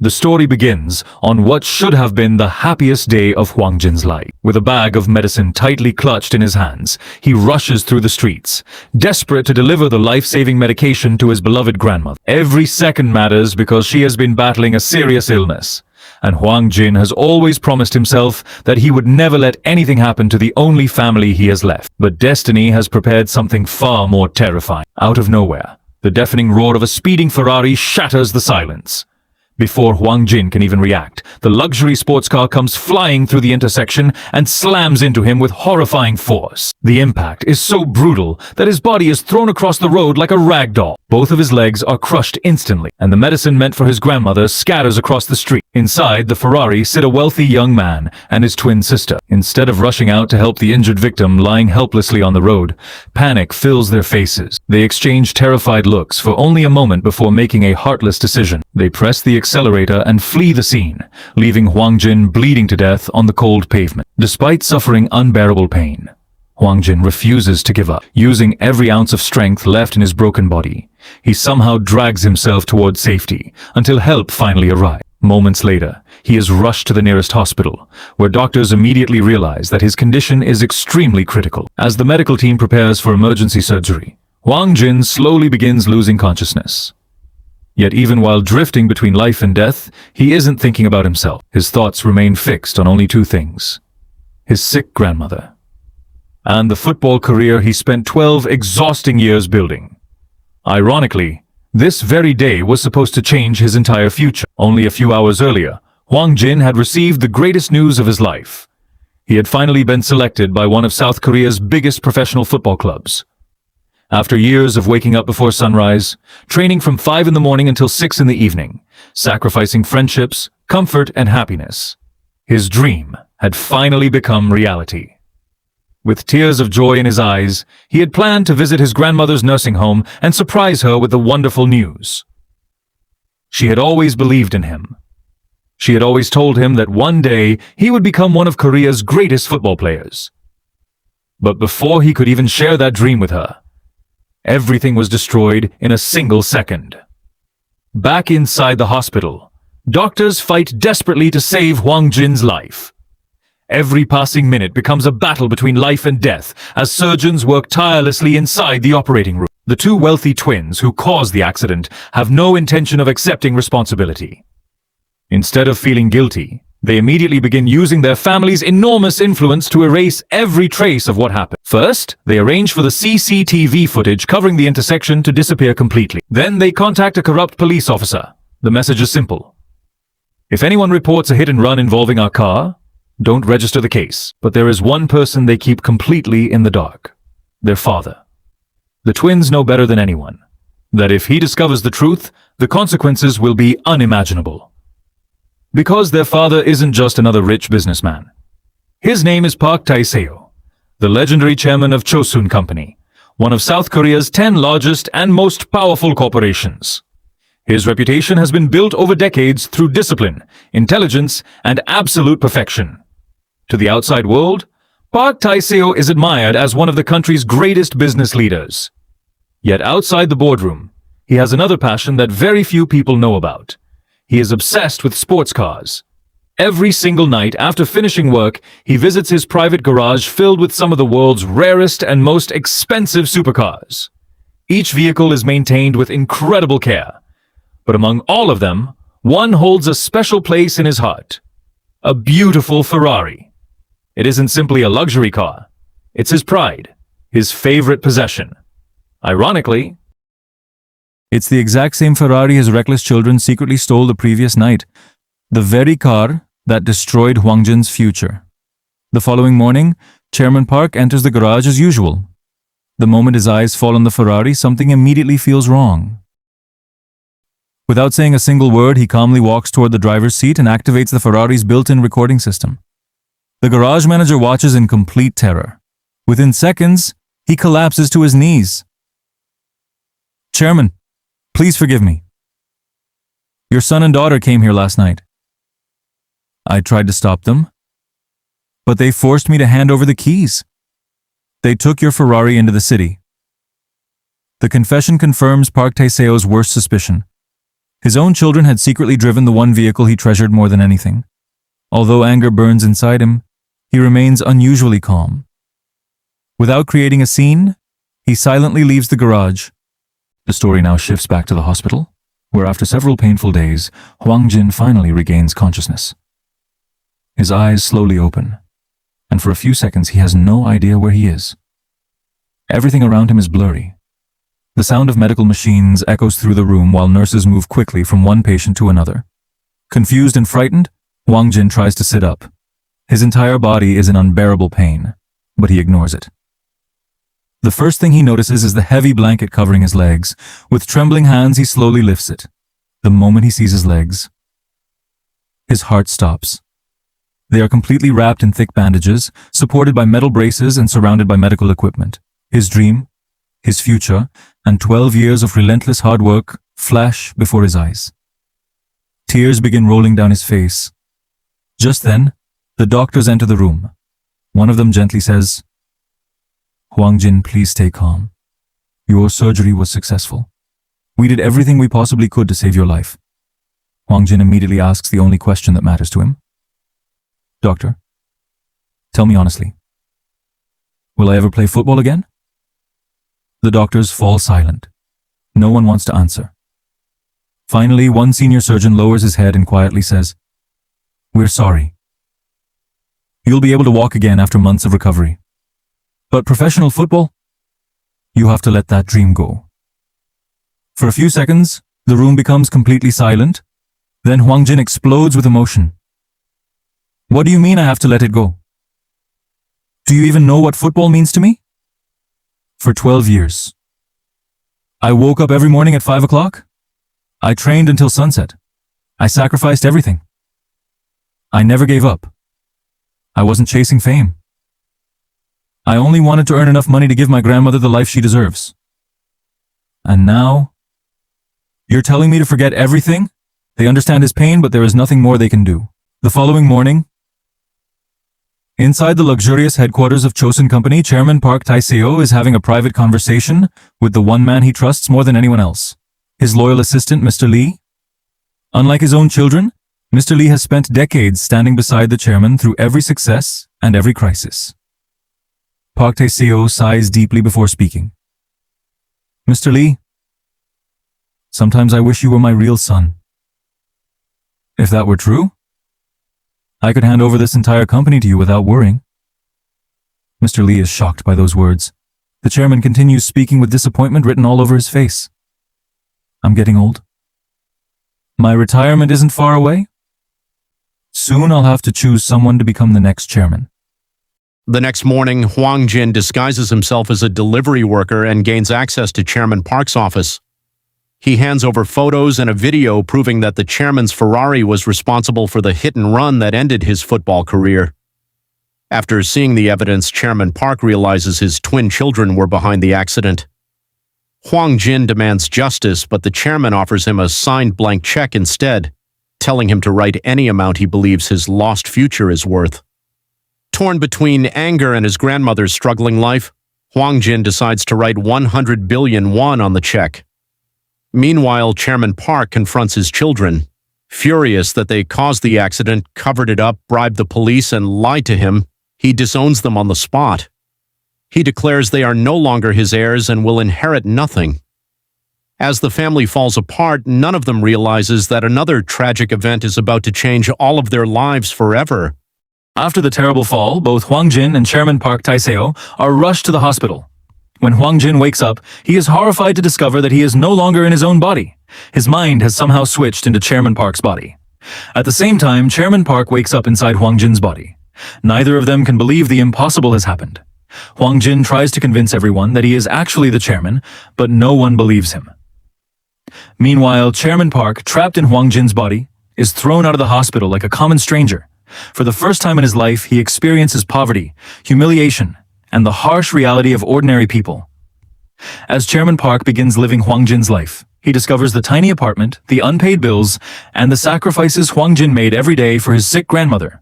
The story begins on what should have been the happiest day of Hwang Jin's life. With a bag of medicine tightly clutched in his hands, he rushes through the streets, desperate to deliver the life-saving medication to his beloved grandmother. Every second matters because she has been battling a serious illness, and Hwang Jin has always promised himself that he would never let anything happen to the only family he has left. But destiny has prepared something far more terrifying. Out of nowhere, the deafening roar of a speeding Ferrari shatters the silence. Before Hwang Jin can even react, the luxury sports car comes flying through the intersection and slams into him with horrifying force. The impact is so brutal that his body is thrown across the road like a rag doll. Both of his legs are crushed instantly, and the medicine meant for his grandmother scatters across the street. Inside the Ferrari sit a wealthy young man and his twin sister. Instead of rushing out to help the injured victim lying helplessly on the road, panic fills their faces. They exchange terrified looks for only a moment before making a heartless decision. They press the accelerator and flee the scene, leaving Hwang Jin bleeding to death on the cold pavement. Despite suffering unbearable pain, Hwang Jin refuses to give up. Using every ounce of strength left in his broken body, he somehow drags himself toward safety until help finally arrives. Moments later, he is rushed to the nearest hospital, where doctors immediately realize that his condition is extremely critical. As the medical team prepares for emergency surgery, Hwang Jin slowly begins losing consciousness. Yet even while drifting between life and death, he isn't thinking about himself. His thoughts remain fixed on only two things: his sick grandmother and the football career he spent 12 exhausting years building. Ironically, this very day was supposed to change his entire future. Only a few hours earlier, Hwang Jin had received the greatest news of his life. He had finally been selected by one of South Korea's biggest professional football clubs. After years of waking up before sunrise, training from 5 in the morning until 6 in the evening, sacrificing friendships, comfort, and happiness, his dream had finally become reality. With tears of joy in his eyes, he had planned to visit his grandmother's nursing home and surprise her with the wonderful news. She had always believed in him. She had always told him that one day he would become one of Korea's greatest football players. But before he could even share that dream with her, everything was destroyed in a single second. Back inside the hospital, doctors fight desperately to save Hwang Jin's life. Every passing minute becomes a battle between life and death as surgeons work tirelessly inside the operating room. The two wealthy twins who caused the accident have no intention of accepting responsibility. Instead of feeling guilty, they immediately begin using their family's enormous influence to erase every trace of what happened. First, they arrange for the CCTV footage covering the intersection to disappear completely. Then they contact a corrupt police officer. The message is simple: if anyone reports a hit and run involving our car, don't register the case. But there is one person they keep completely in the dark: their father. The twins know better than anyone that if he discovers the truth, the consequences will be unimaginable. Because their father isn't just another rich businessman. His name is Park Tae-seo, the legendary chairman of Chosun Company, one of South Korea's 10 largest and most powerful corporations. His reputation has been built over decades through discipline, intelligence, and absolute perfection. To the outside world, Park Tae-seo is admired as one of the country's greatest business leaders. Yet outside the boardroom, he has another passion that very few people know about. He is obsessed with sports cars. Every single night after finishing work, he visits his private garage filled with some of the world's rarest and most expensive supercars. Each vehicle is maintained with incredible care. But among all of them, one holds a special place in his heart: a beautiful Ferrari. It isn't simply a luxury car. It's his pride, his favorite possession. Ironically, it's the exact same Ferrari his reckless children secretly stole the previous night. The very car that destroyed Hwang Jin's future. The following morning, Chairman Park enters the garage as usual. The moment his eyes fall on the Ferrari, something immediately feels wrong. Without saying a single word, he calmly walks toward the driver's seat and activates the Ferrari's built-in recording system. The garage manager watches in complete terror. Within seconds, he collapses to his knees. "Chairman, please forgive me. Your son and daughter came here last night. I tried to stop them, but they forced me to hand over the keys. They took your Ferrari into the city." The confession confirms Park Tae-seo's worst suspicion. His own children had secretly driven the one vehicle he treasured more than anything. Although anger burns inside him, he remains unusually calm. Without creating a scene, he silently leaves the garage. The story now shifts back to the hospital, where after several painful days, Hwang Jin finally regains consciousness. His eyes slowly open, and for a few seconds he has no idea where he is. Everything around him is blurry. The sound of medical machines echoes through the room while nurses move quickly from one patient to another. Confused and frightened, Hwang Jin tries to sit up. His entire body is in unbearable pain, but he ignores it. The first thing he notices is the heavy blanket covering his legs. With trembling hands, he slowly lifts it. The moment he sees his legs, his heart stops. They are completely wrapped in thick bandages, supported by metal braces and surrounded by medical equipment. His dream, his future, and 12 years of relentless hard work flash before his eyes. Tears begin rolling down his face. Just then, the doctors enter the room. One of them gently says, "Hwang Jin, please stay calm. Your surgery was successful. We did everything we possibly could to save your life." Hwang Jin immediately asks the only question that matters to him. "Doctor, tell me honestly, will I ever play football again?" The doctors fall silent. No one wants to answer. Finally, one senior surgeon lowers his head and quietly says, "We're sorry. You'll be able to walk again after months of recovery. But professional football? You have to let that dream go." For a few seconds, the room becomes completely silent. Then Hwang Jin explodes with emotion. "What do you mean I have to let it go? Do you even know what football means to me? For 12 years. I woke up every morning at 5 o'clock. I trained until sunset. I sacrificed everything. I never gave up. I wasn't chasing fame. I only wanted to earn enough money to give my grandmother the life she deserves. And now, you're telling me to forget everything? They understand his pain, but there is nothing more they can do." The following morning, inside the luxurious headquarters of Chosun Company, Chairman Park Tae-seo is having a private conversation with the one man he trusts more than anyone else, his loyal assistant, Mr. Lee. Unlike his own children, Mr. Lee has spent decades standing beside the chairman through every success and every crisis. Park Tae-seo sighs deeply before speaking. "Mr. Lee, sometimes I wish you were my real son. If that were true, I could hand over this entire company to you without worrying." Mr. Lee is shocked by those words. The chairman continues speaking with disappointment written all over his face. "I'm getting old. My retirement isn't far away. Soon I'll have to choose someone to become the next chairman." The next morning, Hwang Jin disguises himself as a delivery worker and gains access to Chairman Park's office. He hands over photos and a video proving that the chairman's Ferrari was responsible for the hit-and-run that ended his football career. After seeing the evidence, Chairman Park realizes his twin children were behind the accident. Hwang Jin demands justice, but the chairman offers him a signed blank cheque instead, telling him to write any amount he believes his lost future is worth. Torn between anger and his grandmother's struggling life, Hwang Jin decides to write 100 billion won on the check. Meanwhile, Chairman Park confronts his children. Furious that they caused the accident, covered it up, bribed the police, and lied to him, he disowns them on the spot. He declares they are no longer his heirs and will inherit nothing. As the family falls apart, none of them realizes that another tragic event is about to change all of their lives forever. After the terrible fall, both Hwang Jin and Chairman Park Tae-seo are rushed to the hospital. When Hwang Jin wakes up, he is horrified to discover that he is no longer in his own body. His mind has somehow switched into Chairman Park's body. At the same time, Chairman Park wakes up inside Hwang Jin's body. Neither of them can believe the impossible has happened. Hwang Jin tries to convince everyone that he is actually the chairman, but no one believes him. Meanwhile, Chairman Park, trapped in Hwang Jin's body, is thrown out of the hospital like a common stranger. For the first time in his life, he experiences poverty, humiliation, and the harsh reality of ordinary people. As Chairman Park begins living Hwang Jin's life, he discovers the tiny apartment, the unpaid bills, and the sacrifices Hwang Jin made every day for his sick grandmother.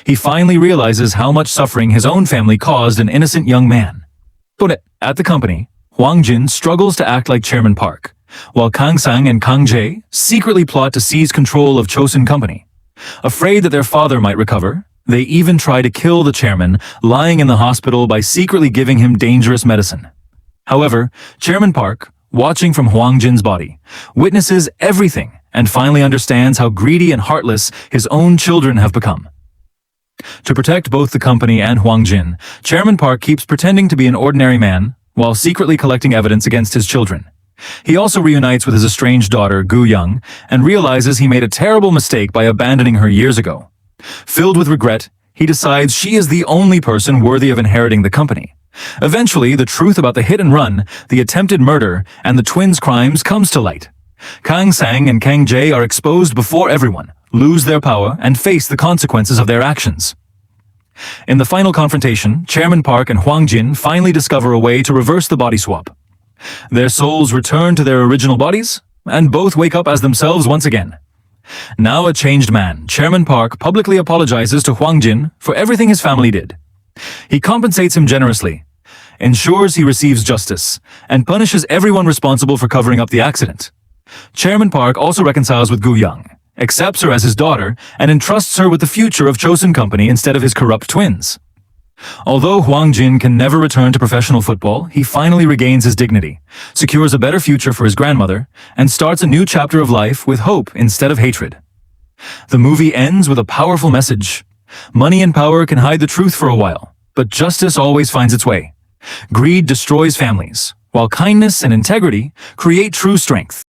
He finally realizes how much suffering his own family caused an innocent young man. But at the company, Hwang Jin struggles to act like Chairman Park. while Kang Sang and Kang Jae secretly plot to seize control of Chosun Company. Afraid that their father might recover, they even try to kill the chairman lying in the hospital by secretly giving him dangerous medicine. However, Chairman Park, watching from Hwang Jin's body, witnesses everything and finally understands how greedy and heartless his own children have become. To protect both the company and Hwang Jin, Chairman Park keeps pretending to be an ordinary man while secretly collecting evidence against his children. He also reunites with his estranged daughter, Gu Young, and realizes he made a terrible mistake by abandoning her years ago. Filled with regret, he decides she is the only person worthy of inheriting the company. Eventually, the truth about the hit and run, the attempted murder, and the twins' crimes comes to light. Kang Sang and Kang Jae are exposed before everyone, lose their power, and face the consequences of their actions. In the final confrontation, Chairman Park and Hwang Jin finally discover a way to reverse the body swap. Their souls return to their original bodies, and both wake up as themselves once again. Now a changed man, Chairman Park publicly apologizes to Hwang Jin for everything his family did. He compensates him generously, ensures he receives justice, and punishes everyone responsible for covering up the accident. Chairman Park also reconciles with Gu Young, accepts her as his daughter, and entrusts her with the future of Chosun Company instead of his corrupt twins. Although Hwang Jin can never return to professional football, he finally regains his dignity, secures a better future for his grandmother, and starts a new chapter of life with hope instead of hatred. The movie ends with a powerful message. Money and power can hide the truth for a while, but justice always finds its way. Greed destroys families, while kindness and integrity create true strength.